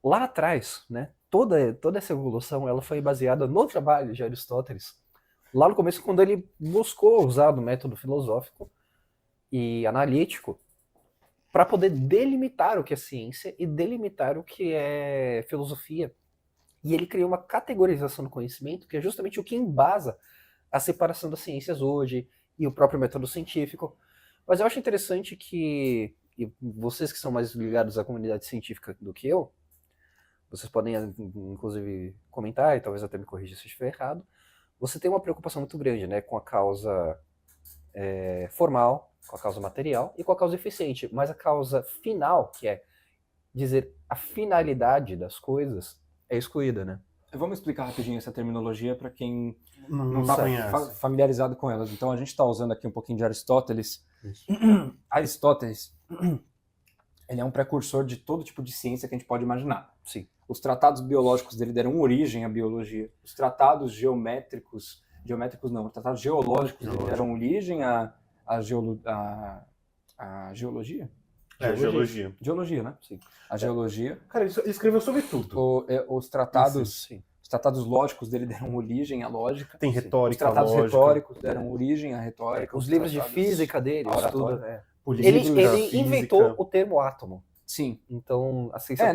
lá atrás, né, toda essa evolução ela foi baseada no trabalho de Aristóteles, lá no começo, quando ele buscou usar o método filosófico e analítico para poder delimitar o que é ciência e delimitar o que é filosofia. E ele criou uma categorização do conhecimento que é justamente o que embasa a separação das ciências hoje e o próprio método científico. Mas eu acho interessante que, e vocês que são mais ligados à comunidade científica do que eu, vocês podem inclusive comentar e talvez até me corrigir se eu estiver errado, você tem uma preocupação muito grande, né, com a causa formal, com a causa material e com a causa eficiente, mas a causa final, que é dizer a finalidade das coisas, é excluída, né? Vamos explicar rapidinho essa terminologia para quem Não está conhece. familiarizado com elas. Então a gente está usando aqui um pouquinho de Aristóteles. Isso. Aristóteles, ele é um precursor de todo tipo de ciência que a gente pode imaginar. Sim. Os tratados biológicos dele deram origem à biologia. Os tratados geológicos dele deram origem à geologia? Geologia. Geologia, né? Sim. A geologia. Cara, ele escreveu sobre tudo. Os tratados, Sim. os tratados lógicos dele deram origem à lógica. Tem Os retórica, tratados lógica. retóricos deram origem à retórica. Os livros de física dele, isso oratória. tudo. É. Política, Ele física. inventou o termo átomo. Sim. Então, a ciência...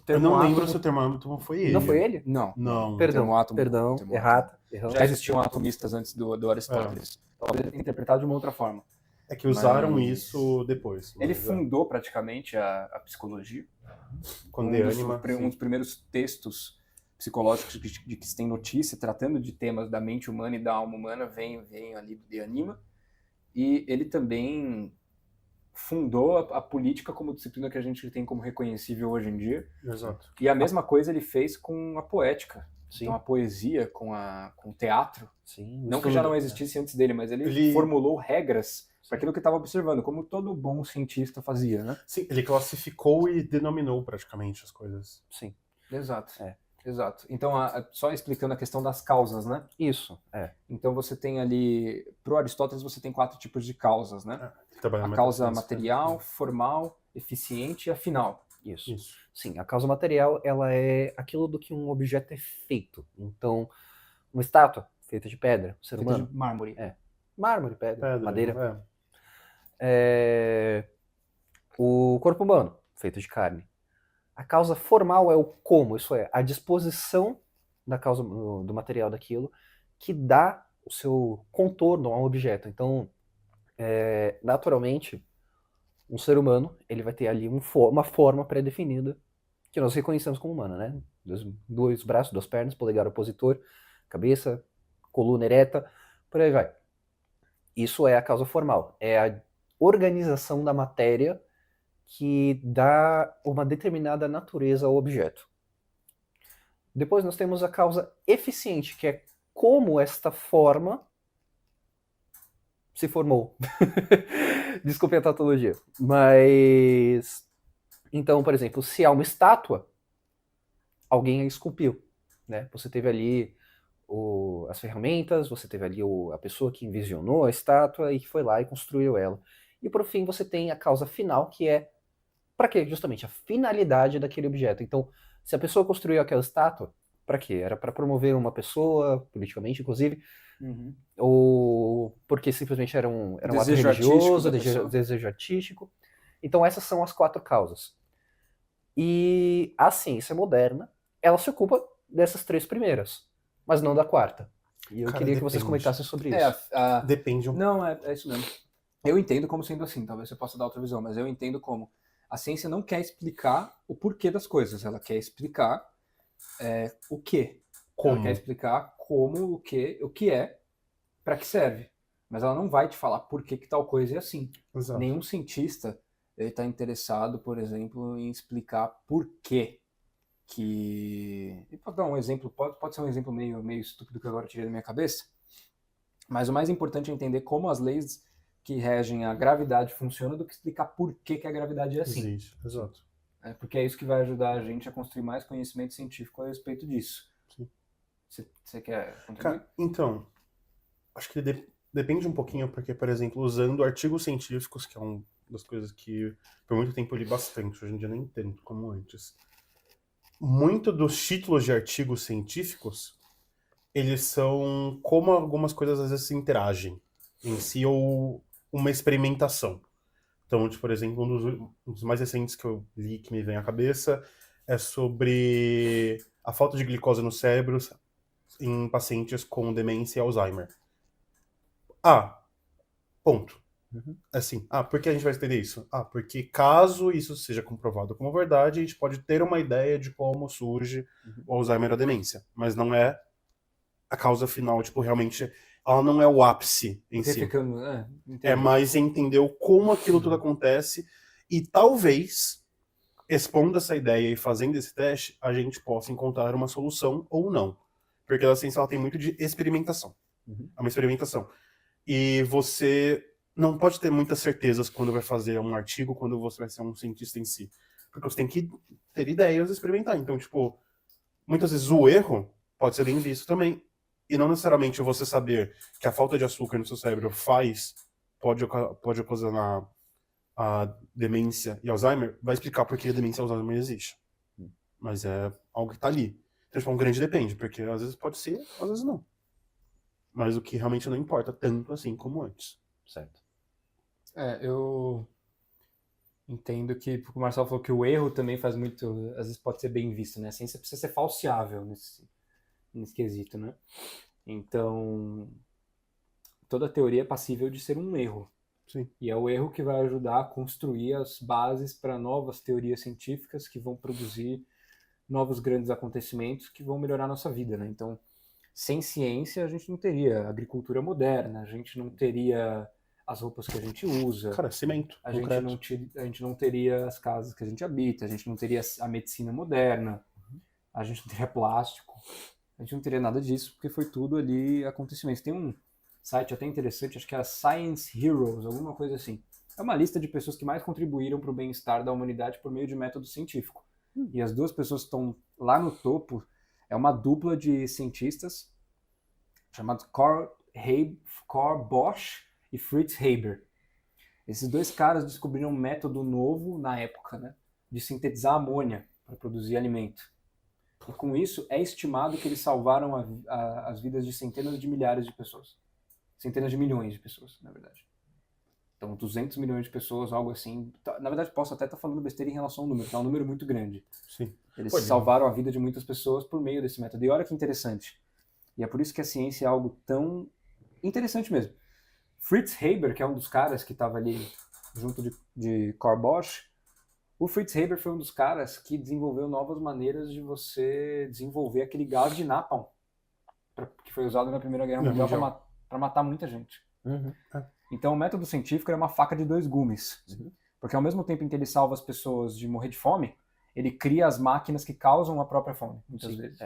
Eu não lembro se o termo átomo foi ele. Não foi ele? Não. Não. Perdão, termo errado. Já existiam atomistas antes do Aristóteles. Talvez ele tenha interpretado de uma outra forma. É que usaram Mas isso depois. Ele fundou praticamente a psicologia. Com De Anima. Um dos primeiros textos psicológicos de que se tem notícia, tratando de temas da mente humana e da alma humana, vem ali do De Anima. E ele também fundou a política como disciplina que a gente tem como reconhecível hoje em dia. Exato. E a mesma coisa ele fez com a poética. Sim. Então a poesia, com o teatro. Sim. Não que já não existisse antes dele, mas ele formulou regras para aquilo que estava observando, como todo bom cientista fazia, né? Sim, ele classificou e denominou praticamente as coisas. Sim. Exato. Exato. Então, só explicando a questão das causas, né? Isso. Então você tem ali, pro Aristóteles você tem 4 tipos de causas, né? A causa material, formal, eficiente e a final. Isso. Sim, a causa material, ela é aquilo do que um objeto é feito. Então, uma estátua feita de pedra, um ser humano. De mármore. Mármore, pedra, madeira. É. O corpo humano, feito de carne. A causa formal é o como, isso é, a disposição da causa do material daquilo que dá o seu contorno a um objeto. Então, naturalmente, um ser humano, ele vai ter ali uma forma pré-definida que nós reconhecemos como humana, né? Dois braços, 2 pernas, polegar opositor, cabeça, coluna ereta, por aí vai. Isso é a causa formal, é a organização da matéria que dá uma determinada natureza ao objeto. Depois nós temos a causa eficiente, que é como esta forma se formou. Desculpe a tautologia. Mas, então, por exemplo, se há uma estátua, alguém a esculpiu, né? Você teve ali as ferramentas, você teve ali a pessoa que envisionou a estátua e que foi lá e construiu ela. E por fim você tem a causa final, que é para quê? Justamente a finalidade daquele objeto. Então, se a pessoa construiu aquela estátua, para quê? Era para promover uma pessoa, politicamente inclusive, ou porque simplesmente era um ato religioso, desejo artístico. Então essas são as 4 causas. E a ciência moderna, ela se ocupa dessas 3 primeiras, mas não da 4ª. E eu queria que vocês comentassem sobre isso. Depende Não, é isso mesmo. Eu entendo como sendo assim, talvez você possa dar outra visão, mas eu entendo como a ciência não quer explicar o porquê das coisas, ela quer explicar o quê. Ela quer explicar como, o que é, para que serve. Mas ela não vai te falar por que tal coisa é assim. Exato. Nenhum cientista está interessado, por exemplo, em explicar por quê que... E pode dar um exemplo, pode ser um exemplo meio estúpido que agora eu tirei da minha cabeça, mas o mais importante é entender como as leis que regem a gravidade funcionam do que explicar por que a gravidade é assim. Existe, exato. Porque é isso que vai ajudar a gente a construir mais conhecimento científico a respeito disso. Sim. Você quer contribuir? Então, acho que depende um pouquinho, porque, por exemplo, usando artigos científicos, que é um das coisas que por muito tempo eu li bastante, hoje em dia nem tanto como antes. Muito dos títulos de artigos científicos, eles são como algumas coisas às vezes se interagem em si ou uma experimentação. Então, tipo, por exemplo, um dos mais recentes que eu li que me vem à cabeça é sobre a falta de glicose no cérebro em pacientes com demência e Alzheimer. Ponto. Assim, por que a gente vai entender isso? Porque caso isso seja comprovado como verdade, a gente pode ter uma ideia de como surge o Alzheimer e a demência. Mas não é a causa final, tipo, realmente, ela não é o ápice em si. É mais entender como aquilo tudo acontece e talvez, expondo essa ideia e fazendo esse teste, a gente possa encontrar uma solução ou não. Porque a ciência ela tem muito de experimentação. É uma experimentação. E você não pode ter muitas certezas quando vai fazer um artigo, quando você vai ser um cientista em si. Porque você tem que ter ideias e experimentar. Então, tipo, muitas vezes o erro pode ser bem visto também. E não necessariamente você saber que a falta de açúcar no seu cérebro pode ocasionar a demência e Alzheimer, vai explicar por que a demência e Alzheimer existe. Mas é algo que tá ali. Então, tipo, um grande depende, porque às vezes pode ser, às vezes não. Mas o que realmente não importa tanto assim como antes. Certo. Eu entendo que o Marcelo falou que o erro também faz muito, às vezes pode ser bem visto, né? A ciência precisa ser falseável nesse quesito, né? Então, toda teoria é passível de ser um erro. Sim. E é o erro que vai ajudar a construir as bases para novas teorias científicas que vão produzir novos grandes acontecimentos que vão melhorar a nossa vida, né? Então, sem ciência, a gente não teria agricultura moderna, a gente não teria as roupas que a gente usa. Cara, cimento, a gente não teria as casas que a gente habita, a gente não teria a medicina moderna, a gente não teria plástico, a gente não teria nada disso, porque foi tudo ali acontecimentos. Tem um site até interessante, acho que é a Science Heroes, alguma coisa assim. É uma lista de pessoas que mais contribuíram para o bem-estar da humanidade por meio de método científico. E as duas pessoas que estão lá no topo é uma dupla de cientistas chamados Carl Bosch e Fritz Haber. Esses dois caras descobriram um método novo na época, né, de sintetizar amônia para produzir alimento. E com isso é estimado que eles salvaram as vidas de centenas de milhares de pessoas. Centenas de milhões de pessoas, na verdade. Então, 200 milhões de pessoas, algo assim. Na verdade, posso até estar falando besteira em relação ao número, que é um número muito grande. Sim. Eles salvaram a vida de muitas pessoas por meio desse método. E olha que interessante. E é por isso que a ciência é algo tão interessante mesmo. Fritz Haber, que é um dos caras que estava ali junto de Carl Bosch, o Fritz Haber foi um dos caras que desenvolveu novas maneiras de você desenvolver aquele gás de napalm, que foi usado na Primeira Guerra Mundial para matar muita gente. Então o método científico é uma faca de dois gumes. Porque ao mesmo tempo em que ele salva as pessoas de morrer de fome, ele cria as máquinas que causam a própria fome, muitas vezes.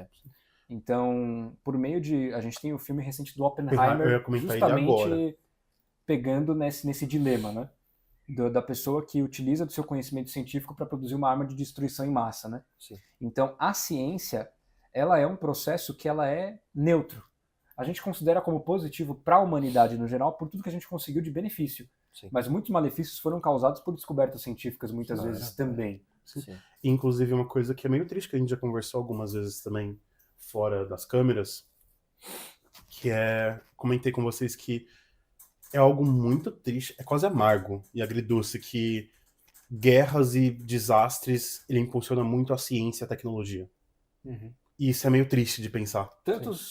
Então, por meio de... A gente tem o filme recente do Oppenheimer, justamente pegando nesse dilema, né? Da pessoa que utiliza do seu conhecimento científico para produzir uma arma de destruição em massa, né? Sim. Então, a ciência, ela é um processo que ela é neutro. A gente considera como positivo para a humanidade no geral por tudo que a gente conseguiu de benefício. Sim. Mas muitos malefícios foram causados por descobertas científicas muitas vezes também. Sim. Inclusive uma coisa que é meio triste, que a gente já conversou algumas vezes também fora das câmeras, que comentei com vocês que é algo muito triste, é quase amargo e agridoce, que guerras e desastres, ele impulsiona muito a ciência e a tecnologia. E isso é meio triste de pensar.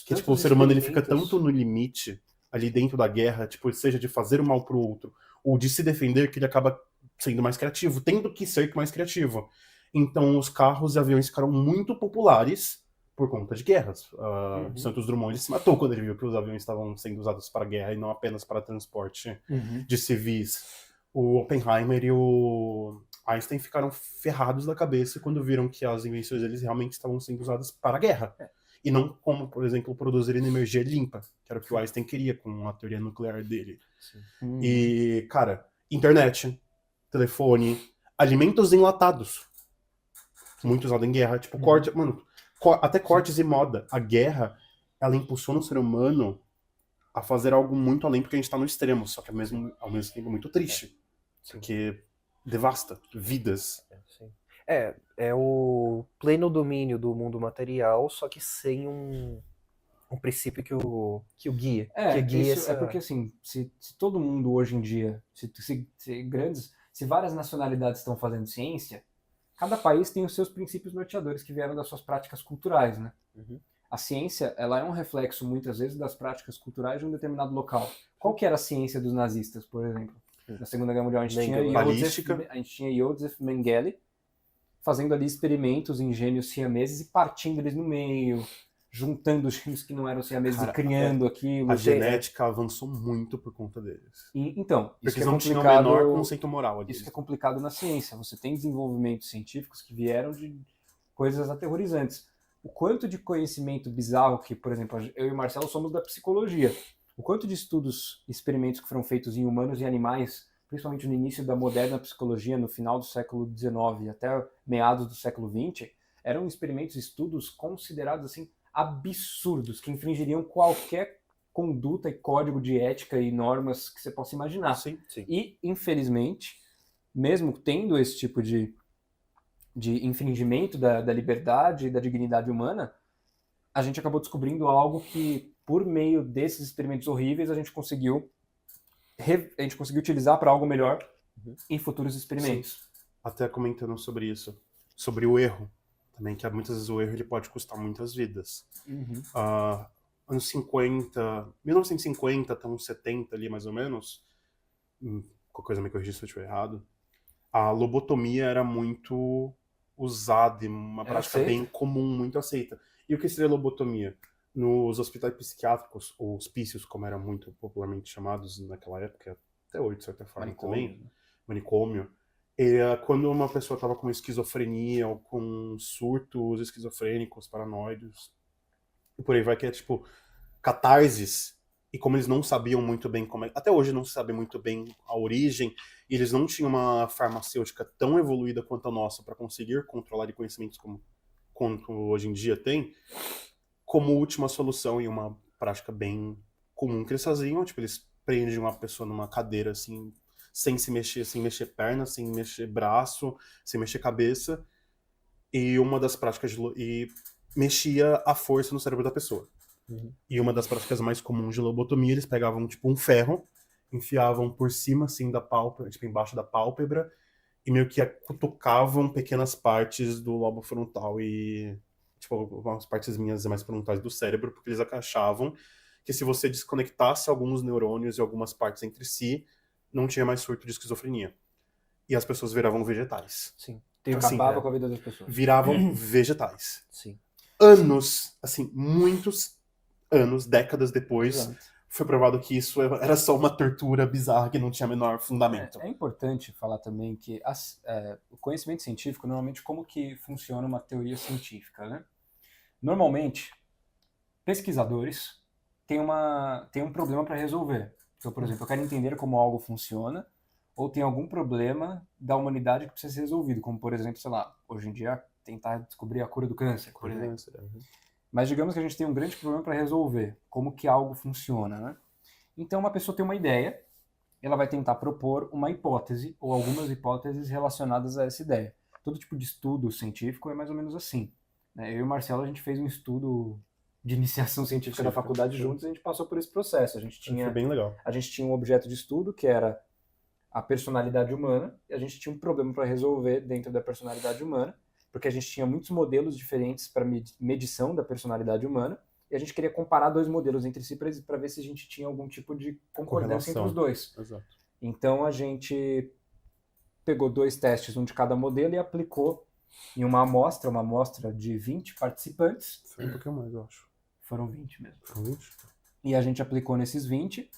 Que tipo, o ser humano ele fica tanto no limite, ali dentro da guerra, tipo, seja de fazer o mal pro outro, ou de se defender, que ele acaba sendo mais criativo, tendo que ser mais criativo. Então os carros e aviões ficaram muito populares por conta de guerras. Santos Dumont ele se matou quando ele viu que os aviões estavam sendo usados para guerra e não apenas para transporte de civis. O Oppenheimer e o Einstein ficaram ferrados da cabeça quando viram que as invenções deles realmente estavam sendo usadas para a guerra. E não como, por exemplo, produzir energia limpa, que era o que o Einstein queria com a teoria nuclear dele. E, cara, internet, telefone, alimentos enlatados. Muito usado em guerra. Tipo, corte... Mano, até cortes e moda. A guerra, ela impulsiona o ser humano a fazer algo muito além, porque a gente tá no extremo, só que ao mesmo tempo muito triste. Porque devasta vidas. Sim. É o pleno domínio do mundo material, só que sem um princípio que o guia. Que guia isso é porque assim, se todo mundo hoje em dia, se várias nacionalidades estão fazendo ciência, cada país tem os seus princípios norteadores que vieram das suas práticas culturais, né? Uhum. A ciência, ela é um reflexo, muitas vezes, das práticas culturais de um determinado local. Qual que era a ciência dos nazistas, por exemplo? Na Segunda Guerra Mundial, a gente tinha Balística. Joseph Mengele fazendo ali experimentos em gêmeos siameses e partindo eles no meio, juntando os gêmeos que não eram siameses e criando aquilo. A genética avançou muito por conta deles. Então, isso Porque que eles é não tinham o complicado. menor conceito moral ali. Isso que é complicado na ciência. Você tem desenvolvimentos científicos que vieram de coisas aterrorizantes. O quanto de conhecimento bizarro que, por exemplo, eu e o Marcelo somos da psicologia. O quanto de estudos, experimentos que foram feitos em humanos e animais, principalmente no início da moderna psicologia, no final do século XIX até meados do século XX, eram experimentos, estudos considerados assim absurdos, que infringiriam qualquer conduta e código de ética e normas que você possa imaginar. Sim. E, infelizmente, mesmo tendo esse tipo de infringimento da liberdade e da dignidade humana, a gente acabou descobrindo algo que, por meio desses experimentos horríveis, a gente conseguiu utilizar para algo melhor em futuros experimentos. Sim. Até comentando sobre isso, sobre o erro, também, que muitas vezes o erro ele pode custar muitas vidas. Anos 50, 1950 até uns 70 ali, mais ou menos, qualquer coisa me corrija se eu estiver errado, a lobotomia era muito usada, uma prática bem comum, muito aceita. E o que seria lobotomia? Nos hospitais psiquiátricos, ou hospícios, como eram muito popularmente chamados naquela época, até hoje, de certa forma também, manicômio, quando uma pessoa estava com esquizofrenia ou com surtos esquizofrênicos, paranoides, e por aí vai, que é tipo catarses, e como eles não sabiam muito bem até hoje não se sabe muito bem a origem, e eles não tinham uma farmacêutica tão evoluída quanto a nossa para conseguir controlar conhecimentos quanto hoje em dia tem, como última solução e uma prática bem comum que eles faziam, tipo, eles prendem uma pessoa numa cadeira assim, sem se mexer, sem mexer perna, sem mexer braço, sem mexer cabeça, e uma das práticas e mexia a força no cérebro da pessoa. E uma das práticas mais comuns de lobotomia, eles pegavam tipo um ferro, enfiavam por cima assim da pálpebra, tipo embaixo da pálpebra, e meio que cutucavam pequenas partes do lobo frontal e tipo umas partes minhas mais frontais do cérebro, porque eles achavam que se você desconectasse alguns neurônios e algumas partes entre si, não tinha mais surto de esquizofrenia. E as pessoas viravam vegetais. Sim. Acabava com a vida das pessoas. Viravam vegetais. Sim. Anos, assim, muitos anos, décadas depois, Exato. foi provado que isso era só uma tortura bizarra que não tinha menor fundamento. É importante falar também que o conhecimento científico, normalmente, como que funciona uma teoria científica, né? Normalmente, pesquisadores têm um problema para resolver. Então, por exemplo, eu quero entender como algo funciona, ou tem algum problema da humanidade que precisa ser resolvido, como, por exemplo, sei lá, hoje em dia, tentar descobrir a cura do câncer, por exemplo. Mas digamos que a gente tem um grande problema para resolver, como que algo funciona, né? Então, uma pessoa tem uma ideia, ela vai tentar propor uma hipótese, ou algumas hipóteses relacionadas a essa ideia. Todo tipo de estudo científico é mais ou menos assim. Eu e o Marcelo, a gente fez um estudo de iniciação científica da faculdade juntos, e a gente passou por esse processo. Foi bem legal. A gente tinha um objeto de estudo, que era a personalidade humana, e a gente tinha um problema para resolver dentro da personalidade humana, porque a gente tinha muitos modelos diferentes para medição da personalidade humana, e a gente queria comparar dois modelos entre si para ver se a gente tinha algum tipo de concordância entre os dois. Exato. Então a gente pegou 2 testes, um de cada modelo, e aplicou em uma amostra de 20 participantes. Foi um pouquinho mais, eu acho. Foram 20 mesmo. Foram 20? E a gente aplicou nesses 20,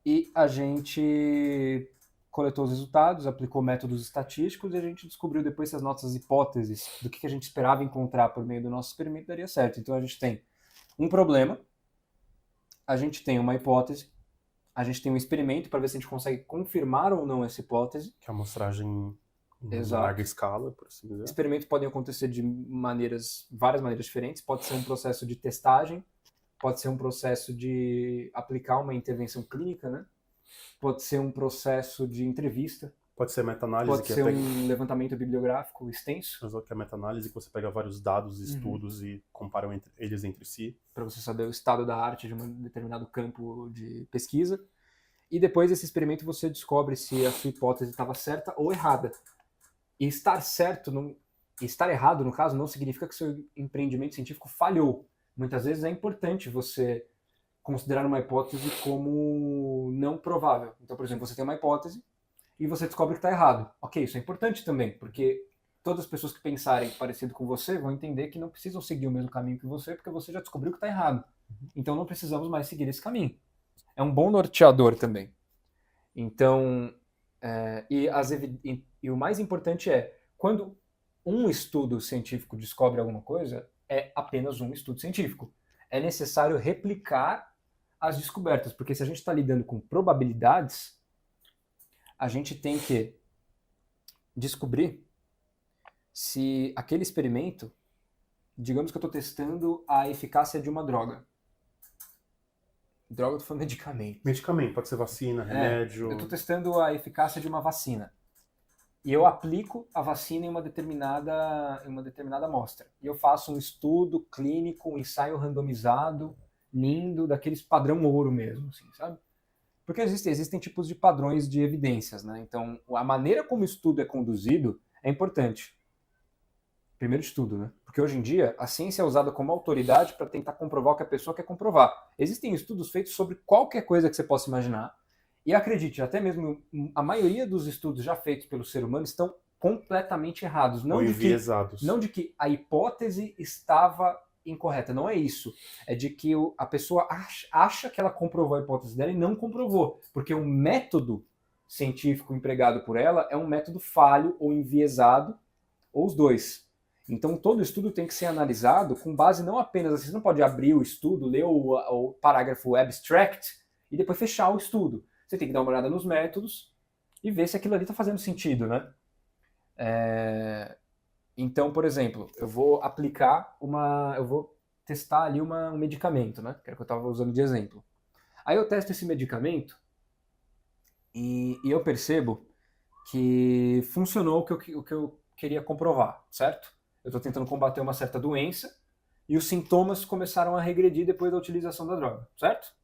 e a gente coletou os resultados, aplicou métodos estatísticos, e a gente descobriu depois se as nossas hipóteses do que a gente esperava encontrar por meio do nosso experimento daria certo. Então a gente tem um problema, a gente tem uma hipótese, a gente tem um experimento para ver se a gente consegue confirmar ou não essa hipótese. Que é a amostragem em larga escala, por assim dizer. Experimentos podem acontecer de várias maneiras diferentes. Pode ser um processo de testagem, pode ser um processo de aplicar uma intervenção clínica, né? Pode ser um processo de entrevista. Pode ser meta-análise, Pode que ser é um levantamento bibliográfico extenso, que é meta-análise, que você pega vários dados e estudos e compara eles entre si. para você saber o estado da arte de um determinado campo de pesquisa. E depois desse experimento você descobre se a sua hipótese estava certa ou errada. E estar certo, estar errado, no caso, não significa que seu empreendimento científico falhou. Muitas vezes é importante você considerar uma hipótese como não provável. Então, por exemplo, você tem uma hipótese e você descobre que está errado. Ok, isso é importante também, porque todas as pessoas que pensarem parecido com você vão entender que não precisam seguir o mesmo caminho que você, porque você já descobriu que está errado. Então não precisamos mais seguir esse caminho. É um bom norteador também. Então, e o mais importante é, quando um estudo científico descobre alguma coisa, é apenas um estudo científico. É necessário replicar as descobertas, porque se a gente está lidando com probabilidades, a gente tem que descobrir se aquele experimento, digamos que eu estou testando a eficácia de uma droga. Droga, eu tô falando medicamento. Medicamento, pode ser vacina, remédio. Eu estou testando a eficácia de uma vacina. E eu aplico a vacina em uma determinada amostra. E eu faço um estudo clínico, um ensaio randomizado, lindo, daqueles padrão ouro mesmo, assim, sabe? Porque existem tipos de padrões de evidências, né? Então, a maneira como o estudo é conduzido é importante. Primeiro de tudo, né? Porque hoje em dia, a ciência é usada como autoridade para tentar comprovar o que a pessoa quer comprovar. Existem estudos feitos sobre qualquer coisa que você possa imaginar. E acredite, até mesmo a maioria dos estudos já feitos pelo ser humano estão completamente errados. Ou enviesados. Não de que a hipótese estava incorreta, não é isso. É de que a pessoa acha que ela comprovou a hipótese dela e não comprovou. Porque o método científico empregado por ela é um método falho ou enviesado, ou os dois. Então todo estudo tem que ser analisado com base não apenas... Você não pode abrir o estudo, ler o parágrafo abstract e depois fechar o estudo. Você tem que dar uma olhada nos métodos e ver se aquilo ali está fazendo sentido, né? Então, por exemplo, eu vou testar ali um medicamento, né? Que era o que eu estava usando de exemplo. Aí eu testo esse medicamento e eu percebo que funcionou o que eu queria comprovar, certo? Eu estou tentando combater uma certa doença e os sintomas começaram a regredir depois da utilização da droga, certo?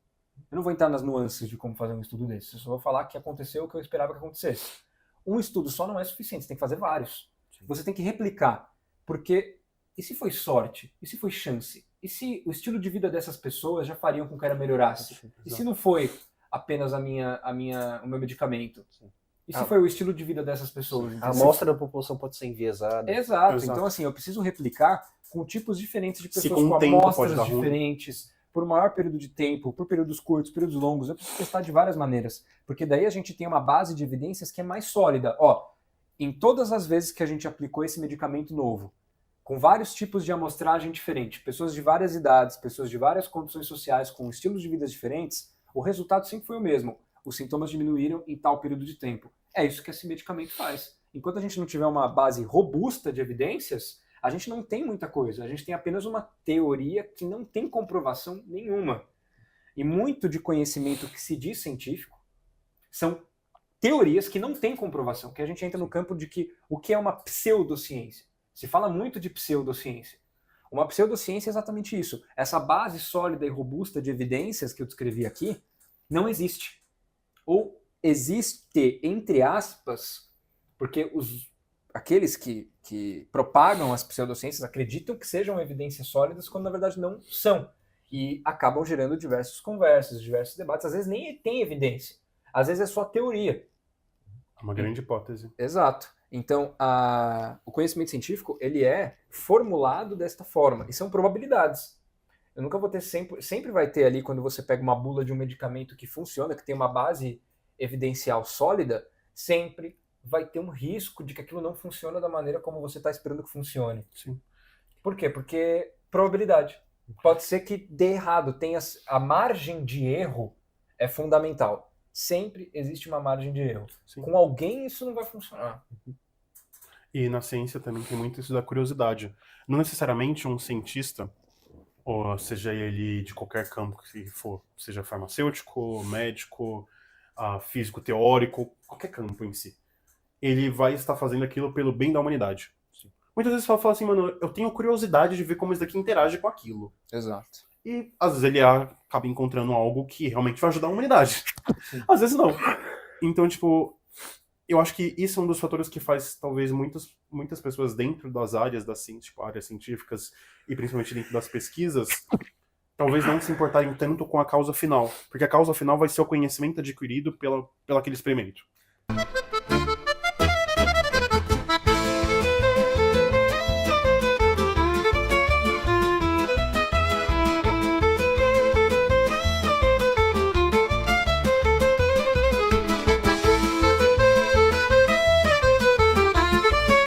Eu não vou entrar nas nuances de como fazer um estudo desse, eu só vou falar que aconteceu o que eu esperava que acontecesse. Um estudo só não é suficiente, você tem que fazer vários. Você tem que replicar, porque e se foi sorte? E se foi chance? E se o estilo de vida dessas pessoas já fariam com que ela melhorasse? E se não foi apenas o meu medicamento? E se foi o estilo de vida dessas pessoas? A amostra da população pode ser enviesada. Exato. Então assim, eu preciso replicar com tipos diferentes de pessoas, com com tempo amostras pode dar ruim. diferentes, por um maior período de tempo, por períodos curtos, períodos longos. Eu preciso testar de várias maneiras, porque daí a gente tem uma base de evidências que é mais sólida. Ó, em todas as vezes que a gente aplicou esse medicamento novo, com vários tipos de amostragem diferente, pessoas de várias idades, pessoas de várias condições sociais, com estilos de vida diferentes, o resultado sempre foi o mesmo. Os sintomas diminuíram em tal período de tempo. É isso que esse medicamento faz. Enquanto a gente não tiver uma base robusta de evidências, a gente não tem muita coisa. A gente tem apenas uma teoria que não tem comprovação nenhuma. E muito de conhecimento que se diz científico são teorias que não têm comprovação, que a gente entra no campo de que o que é uma pseudociência. Se fala muito de pseudociência. Uma pseudociência é exatamente isso. Essa base sólida e robusta de evidências que eu descrevi aqui não existe. Ou existe, entre aspas, porque aqueles que propagam as pseudociências acreditam que sejam evidências sólidas, quando na verdade não são. E acabam gerando diversas conversas, diversos debates. Às vezes nem tem evidência. Às vezes é só teoria. É uma grande hipótese. Exato. Então, o conhecimento científico, ele é formulado desta forma. E são probabilidades. Eu nunca vou ter sempre vai ter ali, quando você pega uma bula de um medicamento que funciona, que tem uma base evidencial sólida, sempre vai ter um risco de que aquilo não funciona da maneira como você está esperando que funcione. Sim. Por quê? Porque probabilidade. Pode ser que dê errado. A margem de erro é fundamental. Sempre existe uma margem de erro. Sim. Com alguém isso não vai funcionar. E na ciência também tem muito isso da curiosidade. Não necessariamente um cientista, ou seja ele de qualquer campo que for, seja farmacêutico, médico, físico teórico, qualquer campo em si. ele vai estar fazendo aquilo pelo bem da humanidade. Muitas vezes fala assim, mano, eu tenho curiosidade de ver como isso daqui interage com aquilo. Exato. E às vezes ele acaba encontrando algo que realmente vai ajudar a humanidade. Sim. Às vezes não. Então, tipo, eu acho que isso é um dos fatores que faz, talvez, muitas pessoas dentro das áreas da ciência, tipo, áreas científicas, e principalmente dentro das pesquisas, talvez não se importarem tanto com a causa final. Porque a causa final vai ser o conhecimento adquirido pelo aquele experimento.